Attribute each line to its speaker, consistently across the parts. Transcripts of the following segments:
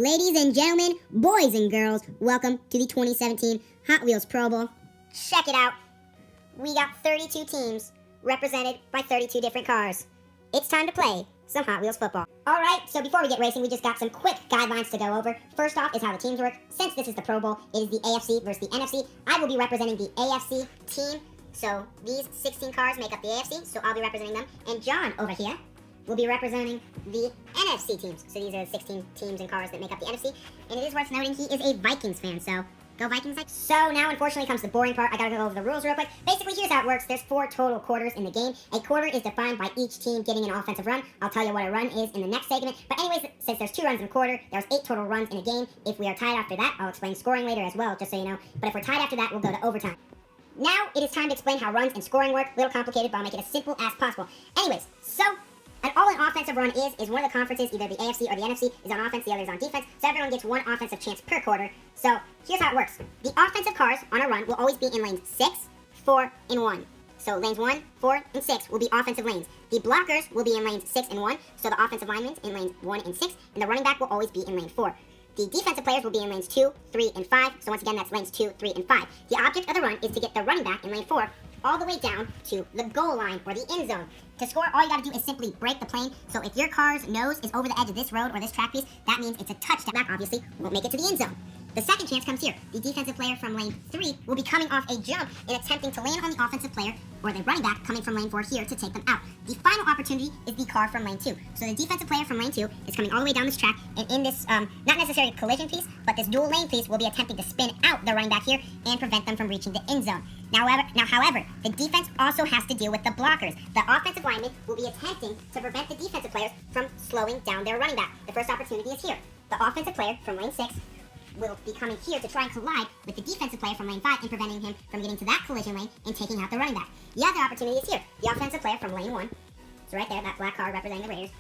Speaker 1: Ladies and gentlemen, boys and girls, welcome to the 2017 Hot Wheels Pro Bowl. Check it out. We got 32 teams represented by 32 different cars. It's time to play some Hot Wheels football. Alright, so before we get racing, we just got some quick guidelines to go over. First off is how the teams work. Since this is the Pro Bowl, it is the AFC versus the NFC. I will be representing the AFC team. So these 16 cars make up the AFC, so I'll be representing them. And John over here will be representing the NFC teams. So these are the 16 teams and cars that make up the NFC. And it is worth noting he is a Vikings fan, so go Vikings. So now, unfortunately, comes the boring part. I gotta go over the rules real quick. Basically, here's how it works. There's 4 total quarters in the game. A quarter is defined by each team getting an offensive run. I'll tell you what a run is in the next segment. But anyways, since there's 2 runs in a quarter, there's 8 total runs in a game. If we are tied after that, I'll explain scoring later as well, just so you know. But if we're tied after that, we'll go to overtime. Now, it is time to explain how runs and scoring work. A little complicated, but I'll make it as simple as possible. Anyways, so all an offensive run is one of the conferences, either the AFC or the NFC, is on offense, the other is on defense. So everyone gets one offensive chance per quarter. So here's how it works. The offensive cars on a run will always be in lanes 6, 4, and 1. So lanes 1, 4, and 6 will be offensive lanes. The blockers will be in lanes 6 and 1, so the offensive linemen in lanes 1 and 6, and the running back will always be in lane 4. The defensive players will be in lanes 2, 3, and 5, so once again that's lanes 2, 3, and 5. The object of the run is to get the running back in lane 4 all the way down to the goal line or the end zone. To score, all you gotta do is simply break the plane. So if your car's nose is over the edge of this road or this track piece, that means it's a touchdown. That obviously won't make it to the end zone. The second chance comes here. The defensive player from lane 3 will be coming off a jump and attempting to land on the offensive player or the running back coming from lane 4 here to take them out. The final opportunity is the car from lane 2. So the defensive player from lane 2 is coming all the way down this track, and in this, not necessarily collision piece, but this dual lane piece will be attempting to spin out the running back here and prevent them from reaching the end zone. However, the defense also has to deal with the blockers. The offensive linemen will be attempting to prevent the defensive players from slowing down their running back. The first opportunity is here. The offensive player from lane 6 will be coming here to try and collide with the defensive player from lane 5 and preventing him from getting to that collision lane and taking out the running back. The other opportunity is here. The offensive player from lane 1, so right there, that black car representing the Raiders,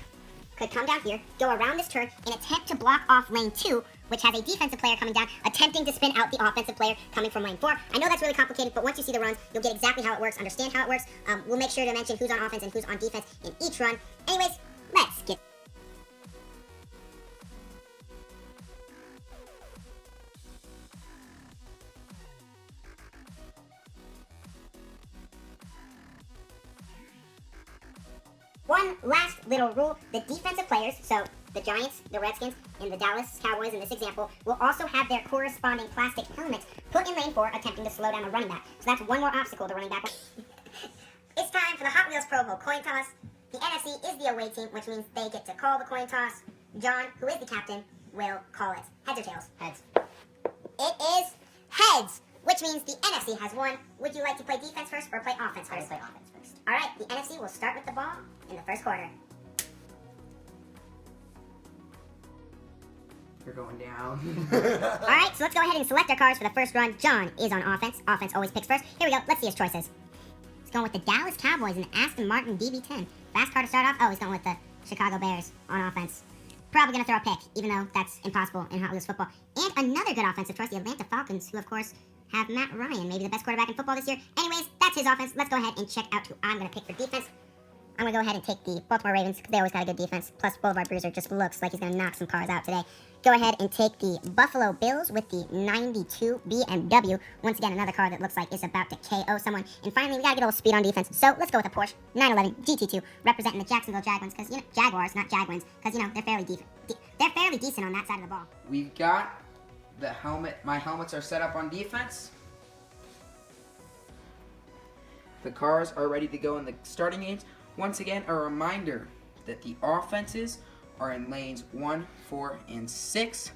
Speaker 1: could come down here, go around this turn, and attempt to block off lane 2, which has a defensive player coming down, attempting to spin out the offensive player coming from lane 4. I know that's really complicated, but once you see the runs, you'll get exactly how it works, understand how it works. We'll make sure to mention who's on offense and who's on defense in each run. Anyways, let's get one last little rule. The defensive players, so the Giants, the Redskins, and the Dallas Cowboys in this example, will also have their corresponding plastic helmets put in lane 4, attempting to slow down the running back. So that's one more obstacle the running back. It's time for the Hot Wheels Pro Bowl coin toss. The NFC is the away team, which means they get to call the coin toss. John, who is the captain, will call it. Heads or tails? Heads. It is heads, which means the NFC has won. Would you like to play defense first or play offense first? Play offense first. All right, the NFC will start with the ball in the first quarter.
Speaker 2: You're going down.
Speaker 1: All right, so let's go ahead and select our cars for the first run. John is on offense. Offense always picks first. Here we go. Let's see his choices. He's going with the Dallas Cowboys and the Aston Martin DB10. Fast car to start off. Oh, he's going with the Chicago Bears on offense. Probably going to throw a pick, even though that's impossible in Hot Wheels football. And another good offensive choice, the Atlanta Falcons, who, of course, have Matt Ryan, maybe the best quarterback in football this year. Anyways, that's his offense. Let's go ahead and check out who I'm going to pick for defense. I'm going to go ahead and take the Baltimore Ravens, because they always got a good defense. Plus, Boulevard Bruiser just looks like he's going to knock some cars out today. Go ahead and take the Buffalo Bills with the 92 BMW. Once again, another car that looks like it's about to KO someone. And finally, we got to get a little speed on defense. So let's go with the Porsche 911 GT2, representing the Jacksonville Jaguars, because, you know, Jaguars, not Jaguars, because, you know, they're fairly decent on that side of the ball.
Speaker 2: We've got the helmet. My helmets are set up on defense. The cars are ready to go in the starting games. Once again, a reminder that the offenses are in lanes 1, 4, and 6.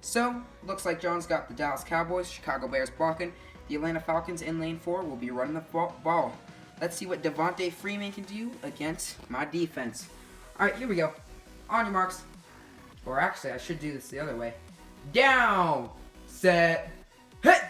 Speaker 2: So, looks like John's got the Dallas Cowboys, Chicago Bears blocking. The Atlanta Falcons in lane 4 will be running the ball. Let's see what Devontae Freeman can do against my defense. Alright, here we go. On your marks. Or actually, I should do this the other way. Down, set, hit!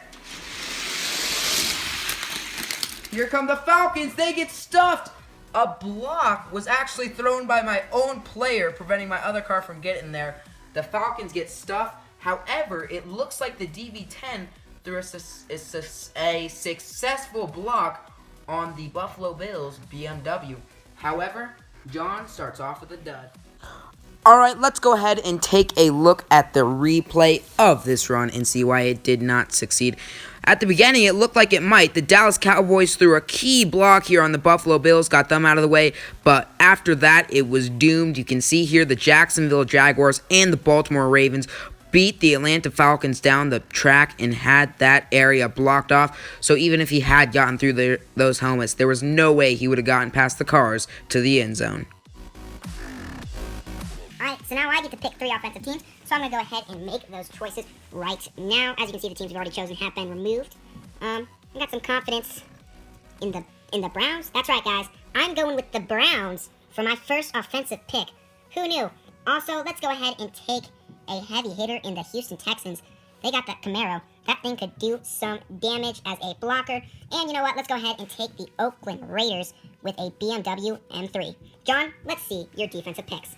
Speaker 2: Here come the Falcons. They get stuffed. A block was actually thrown by my own player, preventing my other car from getting there. The Falcons get stuffed. However, it looks like the DB10 threw a successful block on the Buffalo Bills BMW. However, John starts off with a dud. All right, let's go ahead and take a look at the replay of this run and see why it did not succeed. At the beginning, it looked like it might. The Dallas Cowboys threw a key block here on the Buffalo Bills, got them out of the way, but after that, it was doomed. You can see here the Jacksonville Jaguars and the Baltimore Ravens beat the Atlanta Falcons down the track and had that area blocked off. So even if he had gotten through those helmets, there was no way he would have gotten past the cars to the end zone.
Speaker 1: Alright, so now I get to pick 3 offensive teams, so I'm going to go ahead and make those choices right now. As you can see, the teams we've already chosen have been removed. I got some confidence in the Browns. That's right, guys. I'm going with the Browns for my first offensive pick. Who knew? Also, let's go ahead and take a heavy hitter in the Houston Texans. They got that Camaro. That thing could do some damage as a blocker. And you know what? Let's go ahead and take the Oakland Raiders with a BMW M3. John, let's see your defensive picks.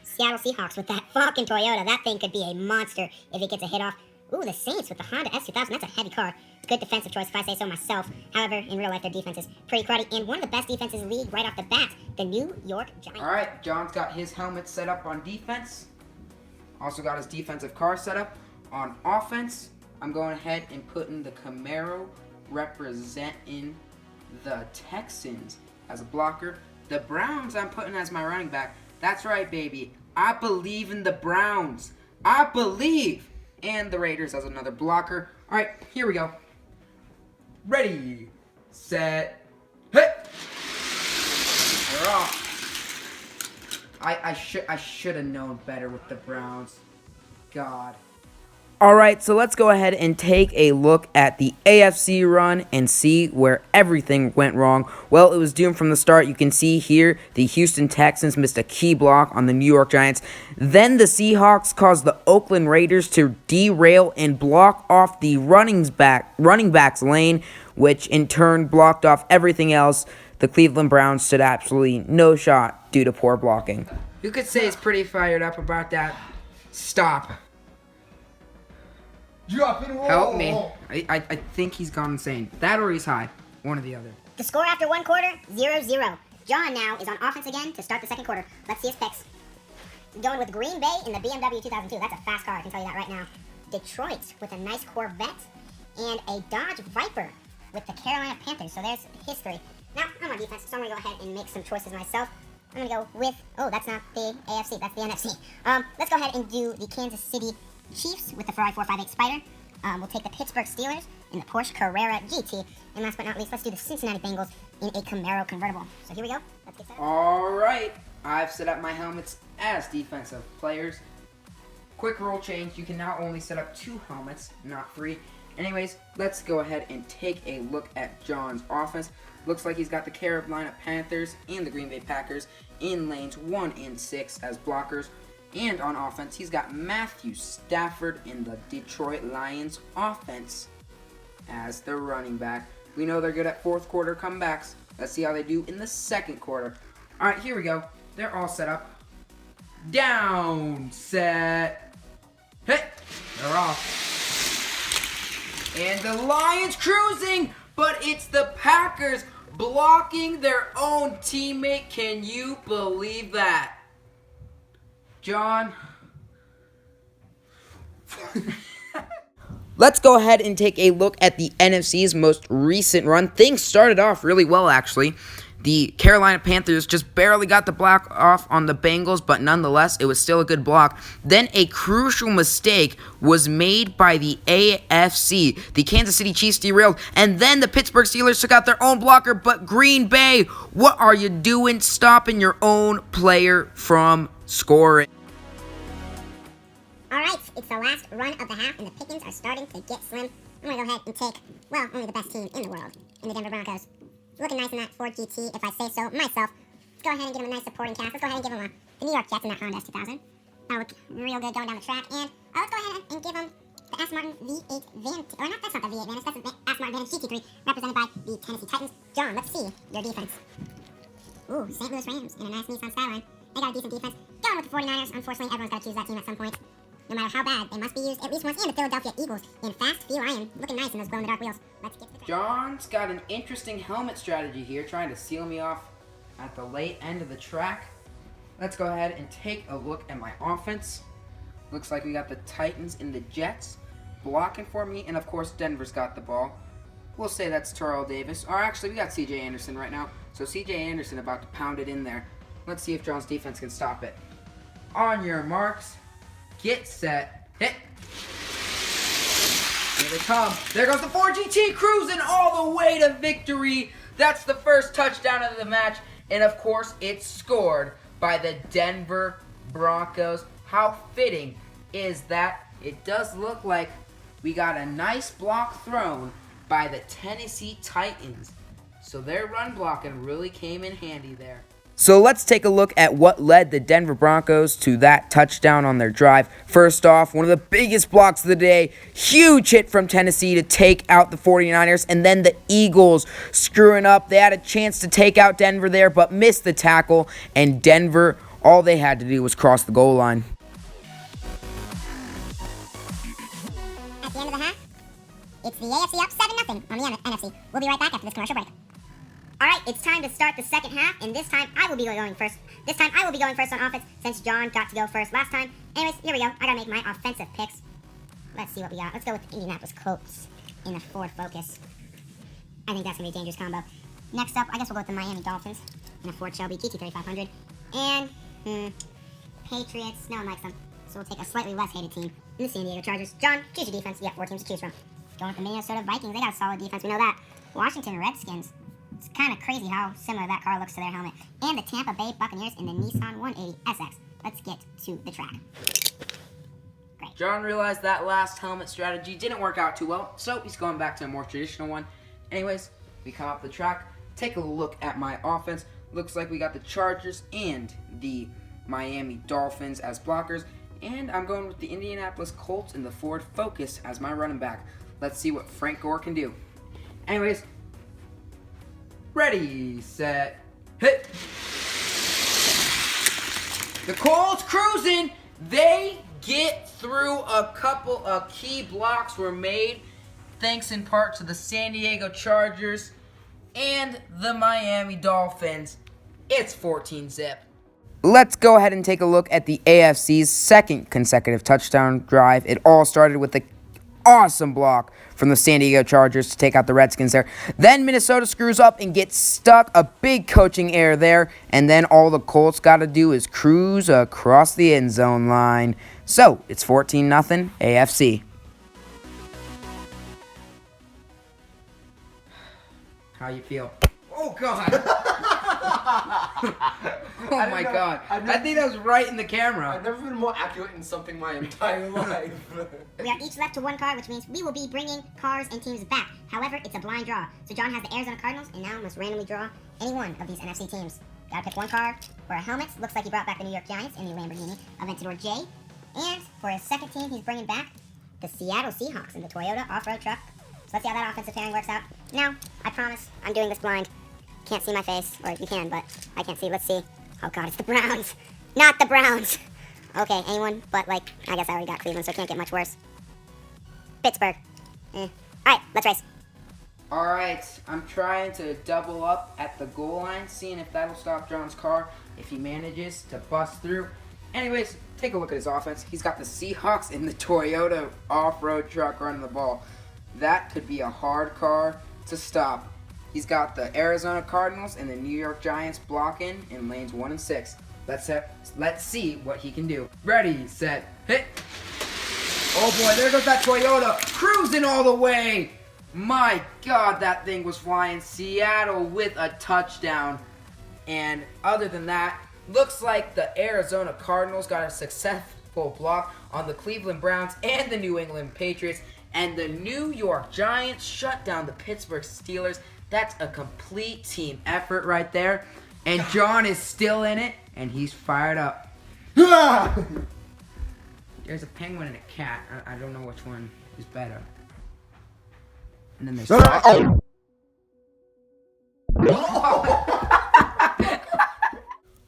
Speaker 1: Seattle Seahawks with that fucking Toyota. That thing could be a monster if it gets a hit off. Ooh, the Saints with the Honda S2000. That's a heavy car. It's a good defensive choice if I say so myself. However, in real life, their defense is pretty cruddy. And one of the best defenses in the league right off the bat, the New York Giants.
Speaker 2: All right, John's got his helmet set up on defense. Also got his defensive car set up on offense. I'm going ahead and putting the Camaro representing the Texans as a blocker. The Browns I'm putting as my running back. That's right, baby. I believe in the Browns. I believe. And the Raiders as another blocker. All right, here we go. Ready, set, hit. We're off. I should have known better with the Browns. God. All right, so let's go ahead and take a look at the AFC run and see where everything went wrong. Well, it was doomed from the start. You can see here the Houston Texans missed a key block on the New York Giants. Then the Seahawks caused the Oakland Raiders to derail and block off the running back's lane, which in turn blocked off everything else. The Cleveland Browns stood absolutely no shot due to poor blocking. You could say he's pretty fired up about that. Stop.
Speaker 3: Drop and roll.
Speaker 2: Help me. I think he's gone insane. That or he's high. One or the other.
Speaker 1: The score after one quarter, 0-0. John now is on offense again to start the second quarter. Let's see his picks. Going with Green Bay in the BMW 2002. That's a fast car, I can tell you that right now. Detroit with a nice Corvette. And a Dodge Viper with the Carolina Panthers. So there's history. Now, I'm on defense, so I'm going to go ahead and make some choices myself. I'm going to go with, oh, that's not the AFC, that's the NFC. Let's go ahead and do the Kansas City Chiefs with the Ferrari 458 Spider. We'll take the Pittsburgh Steelers in the Porsche Carrera GT. And last but not least, let's do the Cincinnati Bengals in a Camaro convertible. So here we go. Let's get started.
Speaker 2: All right. I've set up my helmets as defensive players. Quick rule change. You can now only set up 2 helmets, not 3. Anyways, let's go ahead and take a look at John's offense. Looks like he's got the Carolina Panthers and the Green Bay Packers in lanes 1 and 6 as blockers. And on offense, he's got Matthew Stafford in the Detroit Lions offense as the running back. We know they're good at fourth quarter comebacks. Let's see how they do in the second quarter. All right, here we go. They're all set up. Down, set, hit. They're off. And the Lions cruising, but it's the Packers blocking their own teammate. Can you believe that? John. Let's go ahead and take a look at the NFC's most recent run. Things started off really well, actually. The Carolina Panthers just barely got the block off on the Bengals, but nonetheless, it was still a good block. Then a crucial mistake was made by the AFC. The Kansas City Chiefs derailed, and then the Pittsburgh Steelers took out their own blocker, but Green Bay, what are you doing stopping your own player from scoring?
Speaker 1: Alright, it's the last run of the half, and the pickings are starting to get slim. I'm going to go ahead and take, well, only the best team in the world, in the Denver Broncos. Looking nice in that Ford GT, if I say so myself. Let's go ahead and give him a nice supporting cast. Let's go ahead and give him the New York Jets in that Honda S2000. That'll look real good going down the track. And let's go ahead and give him the Aston Martin V8 Vantage. Or not, that's not the V8 Vantage. That's the Aston Martin Vantage GT3, represented by the Tennessee Titans. John, let's see your defense. Ooh, St. Louis Rams in a nice Nissan Skyline. They got a decent defense. Going with the 49ers. Unfortunately, everyone's got to choose that team at some point. No matter how bad, they must be used at least once. And the Philadelphia Eagles in fast feline, looking nice in those glow-in-the-dark wheels. Let's get to the
Speaker 2: John's got an interesting helmet strategy here, trying to seal me off at the late end of the track. let's go ahead and take a look at my offense. Looks like we got the Titans and the Jets blocking for me, and of course Denver's got the ball. We'll say that's Terrell Davis, or actually we got CJ Anderson right now. So CJ Anderson about to pound it in there. Let's see if John's defense can stop it. On your marks, get set, hit. Here they come. There goes the 4GT cruising all the way to victory. That's the first touchdown of the match. And of course, it's scored by the Denver Broncos. How fitting is that? It does look like we got a nice block thrown by the Tennessee Titans. So their run blocking really came in handy there. So let's take a look at what led the Denver Broncos to that touchdown on their drive. First off, one of the biggest blocks of the day, huge hit from Tennessee to take out the 49ers, and then the Eagles screwing up. They had a chance to take out Denver there, but missed the tackle, and Denver, all they had to do was cross the goal line.
Speaker 1: At the end of the half, it's the AFC up 7-0 on the NFC. We'll be right back after this commercial break. Alright, it's time to start the second half, and this time I will be going first. This time I will be going first on offense, since John got to go first last time. Anyways, here we go. I gotta make my offensive picks. Let's see what we got. Let's go with the Indianapolis Colts in the Ford Focus. I think that's gonna be a dangerous combo. Next up, I guess we'll go with the Miami Dolphins in a Ford Shelby GT3500. And, Patriots, no one likes them. So we'll take a slightly less hated team in the San Diego Chargers. John, choose your defense. You got 4 teams to choose from. Going with the Minnesota Vikings. They got a solid defense. We know that. Washington Redskins. It's kind of crazy how similar that car looks to their helmet. And the Tampa Bay Buccaneers in the Nissan 180 SX. Let's get to the track. Great.
Speaker 2: John realized that last helmet strategy didn't work out too well, so he's going back to a more traditional one. Anyways, we come up the track. Take a look at my offense. Looks like we got the Chargers and the Miami Dolphins as blockers. And I'm going with the Indianapolis Colts and the Ford Focus as my running back. Let's see what Frank Gore can do. Anyways, ready, set, hit. The Colts cruising. They get through. A couple of key blocks were made, thanks in part to the San Diego Chargers and the Miami Dolphins. It's 14-zip. Let's go ahead and take a look at the AFC's second consecutive touchdown drive. It all started with the awesome block from the San Diego Chargers to take out the Redskins there. Then Minnesota screws up and gets stuck. A big coaching error there. And then all the Colts got to do is cruise across the end zone line. So it's 14-0 AFC. How you feel? Oh, God. Oh, my God. I think that was right in the camera.
Speaker 3: I've never been more accurate in something my entire life.
Speaker 1: We are each left to one card, which means we will be bringing cars and teams back. However, it's a blind draw. So John has the Arizona Cardinals, and now must randomly draw any one of these NFC teams. Gotta pick one card. For a helmet, looks like he brought back the New York Giants in the Lamborghini Aventador J. And for his second team, he's bringing back the Seattle Seahawks in the Toyota off-road truck. So let's see how that offensive pairing works out. Now, I promise, I'm doing this blind. Can't see my face, or you can, but I can't see. Let's see. Oh, God, it's the Browns. Not the Browns. Okay, anyone but, I guess I already got Cleveland, so it can't get much worse. Pittsburgh. All right, let's race.
Speaker 2: All right, I'm trying to double up at the goal line, seeing if that'll stop John's car, if he manages to bust through. Anyways, take a look at his offense. He's got the Seahawks in the Toyota off-road truck running the ball. That could be a hard car to stop. He's got the Arizona Cardinals and the New York Giants blocking in lanes 1 and 6. Let's see what he can do. Ready, set, hit. Oh boy, there goes that Toyota, cruising all the way. My God, that thing was flying. Seattle with a touchdown. And other than that, looks like the Arizona Cardinals got a successful block on the Cleveland Browns and the New England Patriots. And the New York Giants shut down the Pittsburgh Steelers. That's a complete team effort right there. And John is still in it, and he's fired up. There's a penguin and a cat. I don't know which one is better. And then there's...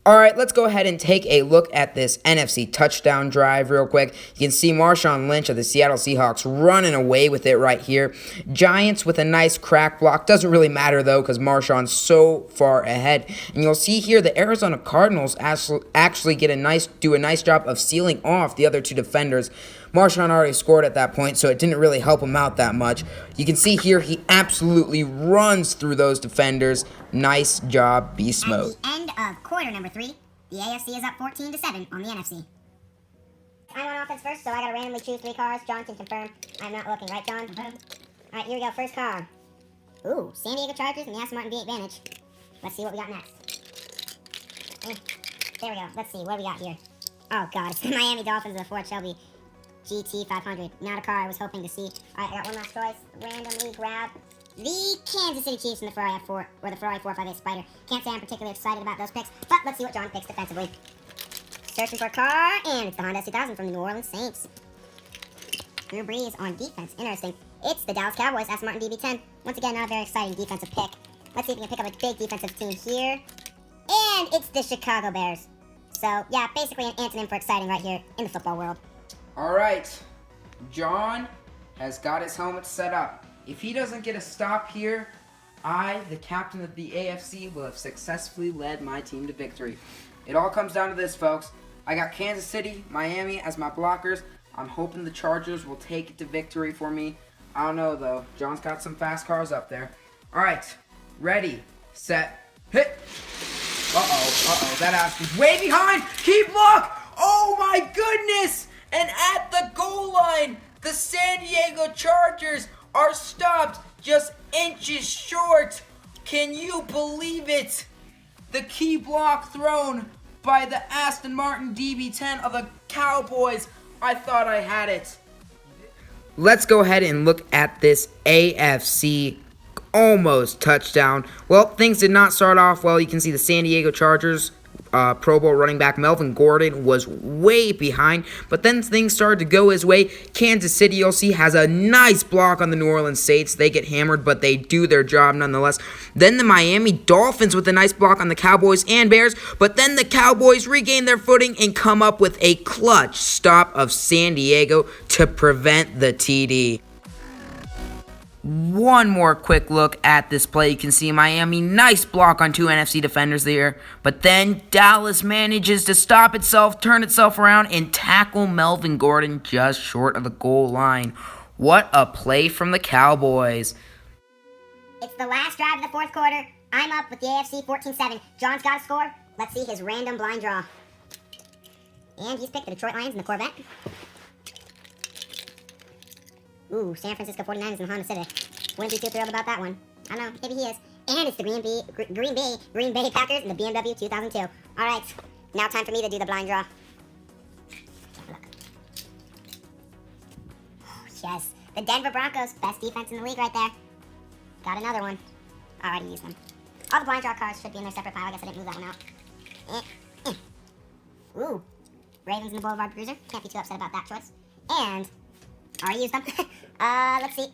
Speaker 2: All right, let's go ahead and take a look at this NFC touchdown drive real quick. You can see Marshawn Lynch of the Seattle Seahawks running away with it right here. Giants with a nice crack block. Doesn't really matter, though, because Marshawn's so far ahead. And you'll see here the Arizona Cardinals actually do a nice job of sealing off the other two defenders. Marshawn already scored at that point, so it didn't really help him out that much. You can see here he absolutely runs through those defenders. Nice job, Beast Mode.
Speaker 1: At the end of quarter number 3, the AFC is up 14-7 on the NFC. I'm on offense first, so I gotta randomly choose 3 cars. John can confirm. I'm not looking, right, John? Alright, here we go. First car. Ooh, San Diego Chargers and the Aston Martin V8 Vantage. Let's see what we got next. There we go. Let's see, what do we got here? Oh, God, it's the Miami Dolphins and the Ford Shelby GT 500. Not a car I was hoping to see. Alright, I got one last choice. Randomly grab the Kansas City Chiefs and the Ferrari F4, or the Ferrari 458 Spider. Can't say I'm particularly excited about those picks, but let's see what John picks defensively. Searching for a car, and it's the Honda S2000 from the New Orleans Saints. Drew Brees on defense. Interesting. It's the Dallas Cowboys Aston Martin DB10. Once again, not a very exciting defensive pick. Let's see if we can pick up a big defensive team here. And it's the Chicago Bears. So, yeah, basically an antonym for exciting right here in the football world.
Speaker 2: All right, John has got his helmet set up. If he doesn't get a stop here, I, the captain of the AFC, will have successfully led my team to victory. It all comes down to this, folks. I got Kansas City, Miami as my blockers. I'm hoping the Chargers will take it to victory for me. I don't know, though. John's got some fast cars up there. All right, ready, set, hit. Uh-oh, that ass is way behind. Keep block. Oh, my goodness. And at the goal line, the San Diego Chargers are stopped just inches short. Can you believe it? The key block thrown by the Aston Martin DB10 of the Cowboys. I thought I had it. Let's go ahead and look at this AFC almost touchdown. Well, things did not start off well. You can see the San Diego Chargers Pro Bowl running back Melvin Gordon was way behind, but then things started to go his way. Kansas City, you'll see, has a nice block on the New Orleans Saints. They get hammered, but they do their job nonetheless. Then the Miami Dolphins with a nice block on the Cowboys and Bears, but then the Cowboys regain their footing and come up with a clutch stop of San Diego to prevent the TD. One more quick look at this play. You can see Miami, nice block on 2 NFC defenders there. But then Dallas manages to stop itself, turn itself around, and tackle Melvin Gordon just short of the goal line. What a play from the Cowboys.
Speaker 1: It's the last drive of the fourth quarter. I'm up with the AFC 14-7. John's got a score. Let's see his random blind draw. And he's picked the Detroit Lions and the Corvette. Ooh, San Francisco 49ers and Honda Civic. Wouldn't be too thrilled about that one. I don't know, maybe he is. And it's the Green Bay Packers and the BMW 2002. All right, now time for me to do the blind draw. Look. Oh, yes, the Denver Broncos, best defense in the league right there. Got another one. Already used them. All the blind draw cards should be in their separate pile. I guess I didn't move that one out. Ooh, Ravens and the Boulevard Cruiser. Can't be too upset about that choice. And already used them. Let's see.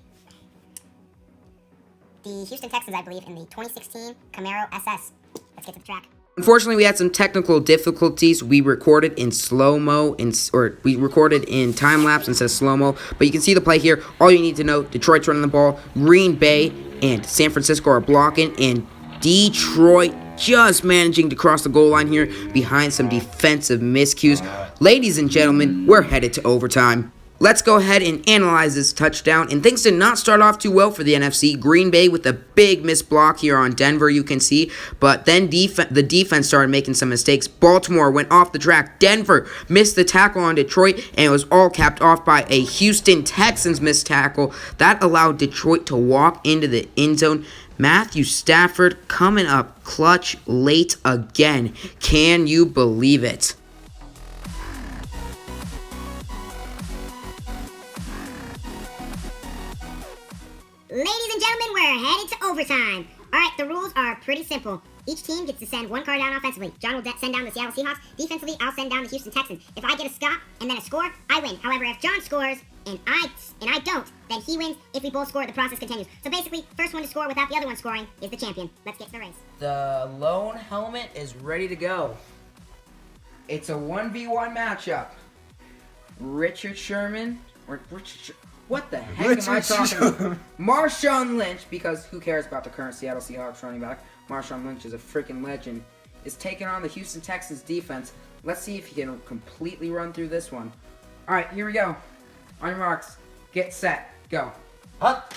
Speaker 1: The Houston Texans, I believe, in the 2016 Camaro SS. Let's get to the track.
Speaker 2: Unfortunately, we had some technical difficulties. We recorded in slow-mo, or we recorded in time-lapse instead of slow-mo. But you can see the play here. All you need to know, Detroit's running the ball. Green Bay and San Francisco are blocking. And Detroit just managing to cross the goal line here behind some defensive miscues. Ladies and gentlemen, we're headed to overtime. Let's go ahead and analyze this touchdown. And things did not start off too well for the NFC. Green Bay with a big missed block here on Denver, you can see. But then the defense started making some mistakes. Baltimore went off the track. Denver missed the tackle on Detroit, and it was all capped off by a Houston Texans missed tackle. That allowed Detroit to walk into the end zone. Matthew Stafford coming up clutch late again. Can you believe it?
Speaker 1: Ladies and gentlemen, we're headed to overtime. All right, the rules are pretty simple. Each team gets to send one car down offensively. John will send down the Seattle Seahawks. Defensively, I'll send down the Houston Texans. If I get a stop and then a score, I win. However, if John scores and I don't, then he wins. If we both score, the process continues. So basically, first one to score without the other one scoring is the champion. Let's get to the race.
Speaker 2: The lone helmet is ready to go. It's a 1v1 matchup. Richard Sherman, what the heck am I talking about? Marshawn Lynch, because who cares about the current Seattle Seahawks running back? Marshawn Lynch is a freaking legend. Is taking on the Houston Texans defense. Let's see if he can completely run through this one. All right, here we go. On your marks, get set, go.
Speaker 3: Hut.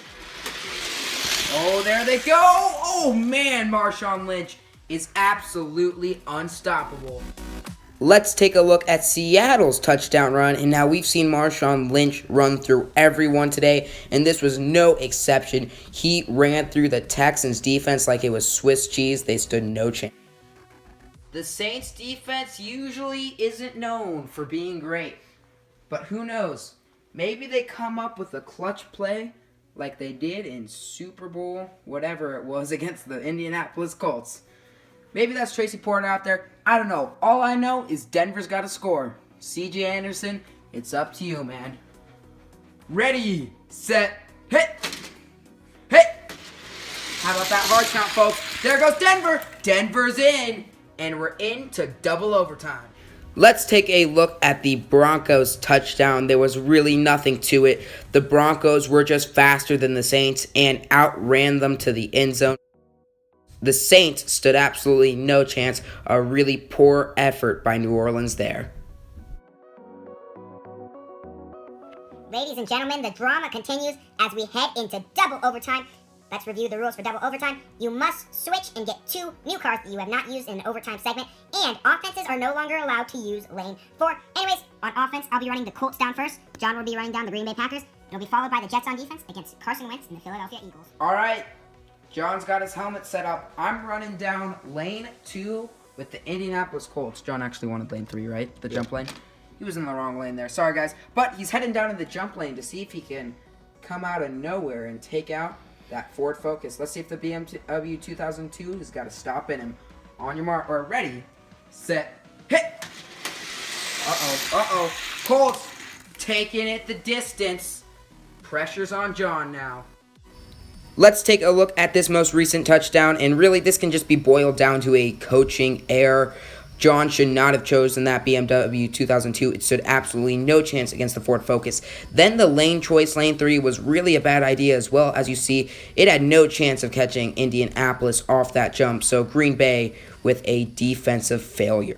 Speaker 2: Oh, there they go. Oh man, Marshawn Lynch is absolutely unstoppable. Let's take a look at Seattle's touchdown run, and now we've seen Marshawn Lynch run through everyone today, and this was no exception. He ran through the Texans defense like it was Swiss cheese. They stood no chance. The Saints defense usually isn't known for being great, but who knows? Maybe they come up with a clutch play like they did in Super Bowl, whatever it was, against the Indianapolis Colts. Maybe that's Tracy Porter out there. I don't know. All I know is Denver's got to score. CJ Anderson, it's up to you, man. Ready, set, hit. Hit. How about that hard count, folks? There goes Denver. Denver's in. And we're into double overtime. Let's take a look at the Broncos touchdown. There was really nothing to it. The Broncos were just faster than the Saints and outran them to the end zone. The Saints stood absolutely no chance. A really poor effort by New Orleans there.
Speaker 1: Ladies and gentlemen, the drama continues as we head into double overtime. Let's review the rules for double overtime. You must switch and get 2 new cards that you have not used in an overtime segment, and offenses are no longer allowed to use lane 4. Anyways, on offense, I'll be running the Colts down first. John will be running down the Green Bay Packers. It'll be followed by the Jets on defense against Carson Wentz and the Philadelphia Eagles.
Speaker 2: All right. John's got his helmet set up. I'm running down lane 2 with the Indianapolis Colts. John actually wanted lane 3, right? The jump lane. He was in the wrong lane there. Sorry, guys. But he's heading down in the jump lane to see if he can come out of nowhere and take out that Ford Focus. Let's see if the BMW 2002 has got a stop in him. On your mark, or ready, set, hit. Uh-oh. Colts taking it the distance. Pressure's on John now. Let's take a look at this most recent touchdown, and really this can just be boiled down to a coaching error. John should not have chosen that BMW 2002. It stood absolutely no chance against the Ford Focus. Then the lane choice, lane 3, was really a bad idea as well. As you see, it had no chance of catching Indianapolis off that jump, so Green Bay with a defensive failure.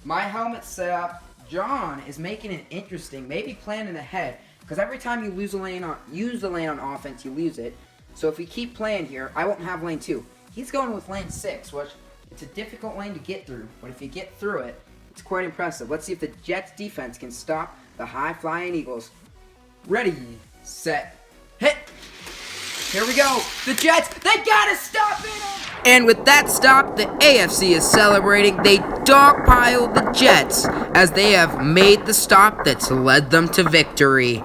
Speaker 2: My helmet set up. John is making it interesting, maybe planning ahead, because every time you use the lane on offense, you lose it. So if we keep playing here, I won't have lane 2. He's going with lane 6, which it's a difficult lane to get through. But if you get through it, it's quite impressive. Let's see if the Jets defense can stop the high-flying Eagles. Ready, set, hit. Here we go. The Jets, they gotta stop it! And with that stop, the AFC is celebrating. They dogpiled the Jets as they have made the stop that's led them to victory.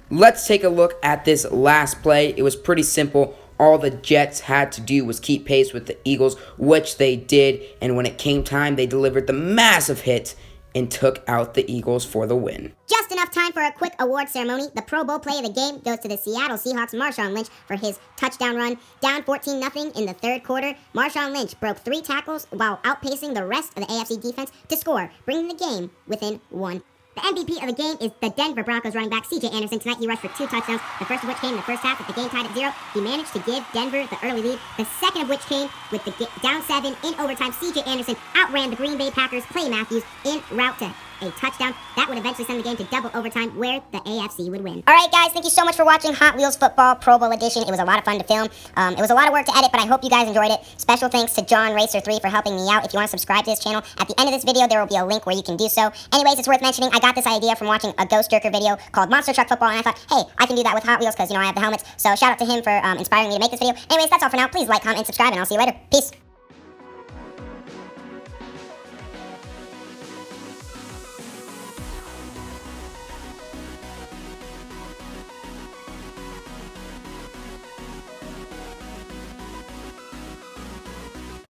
Speaker 2: Let's take a look at this last play. It was pretty simple. All the Jets had to do was keep pace with the Eagles, which they did. And when it came time, they delivered the massive hit and took out the Eagles for the win.
Speaker 1: Just enough time for a quick award ceremony. The Pro Bowl play of the game goes to the Seattle Seahawks' Marshawn Lynch for his touchdown run. Down 14-0 in the third quarter, Marshawn Lynch broke 3 tackles while outpacing the rest of the AFC defense to score, bringing the game within 1. The MVP of the game is the Denver Broncos running back CJ Anderson. Tonight he rushed for 2 touchdowns, the first of which came in the first half with the game tied at 0. He managed to give Denver the early lead, the second of which came with the down 7 in overtime. CJ Anderson outran the Green Bay Packers' Clay Matthews en route to a touchdown. That would eventually send the game to double overtime where the AFC would win. Alright guys, thank you so much for watching Hot Wheels Football Pro Bowl Edition. It was a lot of fun to film. It was a lot of work to edit, but I hope you guys enjoyed it. Special thanks to John Racer 3 for helping me out. If you want to subscribe to this channel, at the end of this video there will be a link where you can do so. Anyways, it's worth mentioning, I got this idea from watching a Ghost Jerker video called Monster Truck Football, and I thought, hey, I can do that with Hot Wheels because, I have the helmets. So shout out to him for inspiring me to make this video. Anyways, that's all for now. Please like, comment, and subscribe, and I'll see you later. Peace.